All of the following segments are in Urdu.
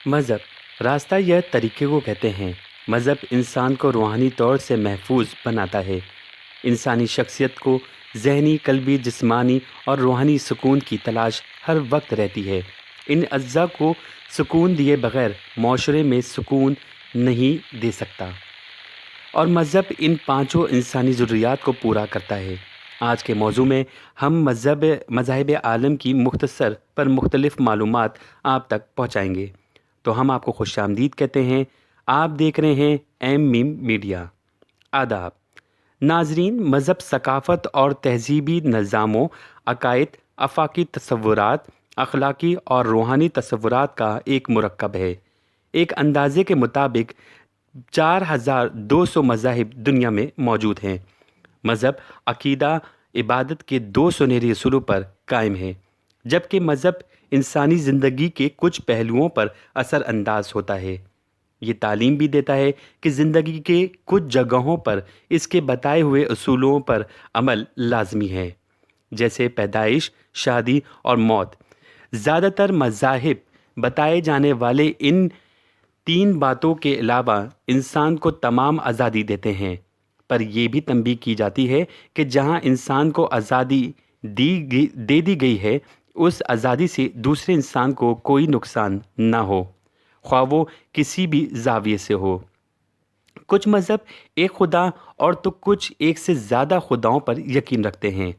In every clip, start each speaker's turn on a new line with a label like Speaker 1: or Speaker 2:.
Speaker 1: مذہب راستہ یا طریقے کو کہتے ہیں۔ مذہب انسان کو روحانی طور سے محفوظ بناتا ہے، انسانی شخصیت کو ذہنی، قلبی، جسمانی اور روحانی سکون کی تلاش ہر وقت رہتی ہے۔ ان اجزاء کو سکون دیے بغیر معاشرے میں سکون نہیں دے سکتا، اور مذہب ان پانچوں انسانی ضروریات کو پورا کرتا ہے۔ آج کے موضوع میں ہم مذاہب عالم کی مختصر پر مختلف معلومات آپ تک پہنچائیں گے۔ تو ہم آپ کو خوش آمدید کہتے ہیں۔ آپ دیکھ رہے ہیں ایم میم میڈیا۔ آداب ناظرین، مذہب ثقافت اور تہذیبی نظاموں، عقائد، آفاقی تصورات، اخلاقی اور روحانی تصورات کا ایک مرکب ہے۔ ایک اندازے کے مطابق 4200 مذاہب دنیا میں موجود ہیں۔ مذہب عقیدہ، عبادت کے دو سنہرے اصولوں پر قائم ہے، جبکہ مذہب انسانی زندگی کے کچھ پہلوؤں پر اثر انداز ہوتا ہے۔ یہ تعلیم بھی دیتا ہے کہ زندگی کے کچھ جگہوں پر اس کے بتائے ہوئے اصولوں پر عمل لازمی ہے، جیسے پیدائش، شادی اور موت۔ زیادہ تر مذاہب بتائے جانے والے ان تین باتوں کے علاوہ انسان کو تمام آزادی دیتے ہیں، پر یہ بھی تنبیہ کی جاتی ہے کہ جہاں انسان کو آزادی دے دی گئی ہے، اس آزادی سے دوسرے انسان کو کوئی نقصان نہ ہو، خواہ وہ کسی بھی زاویے سے ہو۔ کچھ مذہب ایک خدا اور تو کچھ ایک سے زیادہ خداؤں پر یقین رکھتے ہیں۔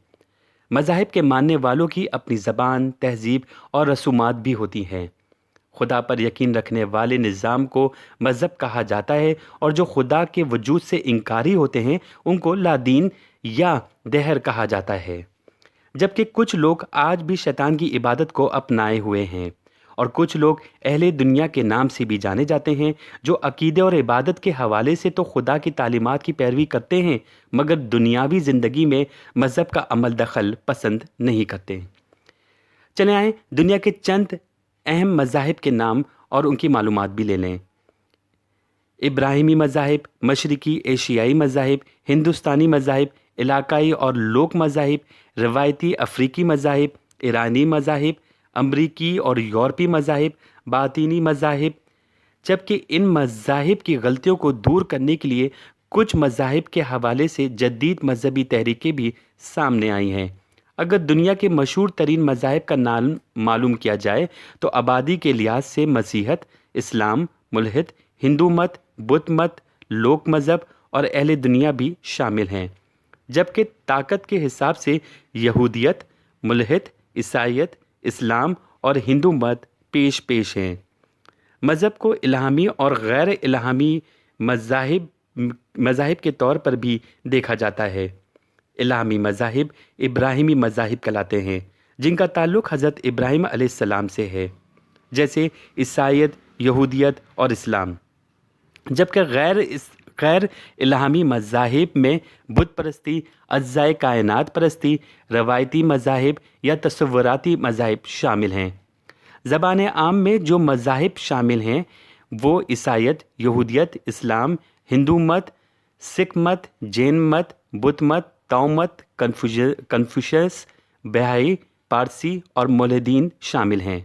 Speaker 1: مذاہب کے ماننے والوں کی اپنی زبان، تہذیب اور رسومات بھی ہوتی ہیں۔ خدا پر یقین رکھنے والے نظام کو مذہب کہا جاتا ہے، اور جو خدا کے وجود سے انکاری ہوتے ہیں ان کو لا دین یا دہر کہا جاتا ہے۔ جبکہ کچھ لوگ آج بھی شیطان کی عبادت کو اپنائے ہوئے ہیں، اور کچھ لوگ اہل دنیا کے نام سے بھی جانے جاتے ہیں، جو عقیدے اور عبادت کے حوالے سے تو خدا کی تعلیمات کی پیروی کرتے ہیں، مگر دنیاوی زندگی میں مذہب کا عمل دخل پسند نہیں کرتے۔ چلے آئیں دنیا کے چند اہم مذاہب کے نام اور ان کی معلومات بھی لے لیں۔ ابراہیمی مذاہب، مشرقی ایشیائی مذاہب، ہندوستانی مذاہب، علاقائی اور لوک مذاہب، روایتی افریقی مذاہب، ایرانی مذاہب، امریکی اور یورپی مذاہب، باطینی مذاہب۔ جبکہ ان مذاہب کی غلطیوں کو دور کرنے کے لیے کچھ مذاہب کے حوالے سے جدید مذہبی تحریکیں بھی سامنے آئی ہیں۔ اگر دنیا کے مشہور ترین مذاہب کا نام معلوم کیا جائے تو آبادی کے لحاظ سے مسیحیت، اسلام، ملحد، ہندو مت، بدھ مت، لوک مذہب اور اہل دنیا بھی شامل ہیں، جبکہ طاقت کے حساب سے یہودیت، ملحد، عیسائیت، اسلام اور ہندو مت پیش ہیں۔ مذہب کو الہامی اور غیر الہامی مذاہب کے طور پر بھی دیکھا جاتا ہے۔ الہامی مذاہب ابراہیمی مذاہب کہلاتے ہیں، جن کا تعلق حضرت ابراہیم علیہ السلام سے ہے، جیسے عیسائیت، یہودیت اور اسلام۔ جبکہ غیر الہامی مذاہب میں بت پرستی، اجزائے کائنات پرستی، روایتی مذاہب یا تصوراتی مذاہب شامل ہیں۔ زبان عام میں جو مذاہب شامل ہیں وہ عیسائیت، یہودیت، اسلام، ہندو مت، سکھ مت، جین مت، بدھ مت، تاؤ مت، کنفوشیس، بہائی، پارسی اور ملحدین شامل ہیں۔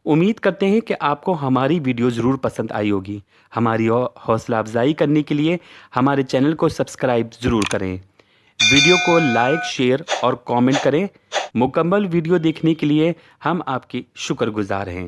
Speaker 1: امید کرتے ہیں کہ آپ کو ہماری ویڈیو ضرور پسند آئی ہوگی۔ ہماری حوصلہ افزائی کرنے کے لیے ہمارے چینل کو سبسکرائب ضرور کریں، ویڈیو کو لائک، شیئر اور کامنٹ کریں۔ مکمل ویڈیو دیکھنے کے لیے ہم آپ کے شکر گزار ہیں۔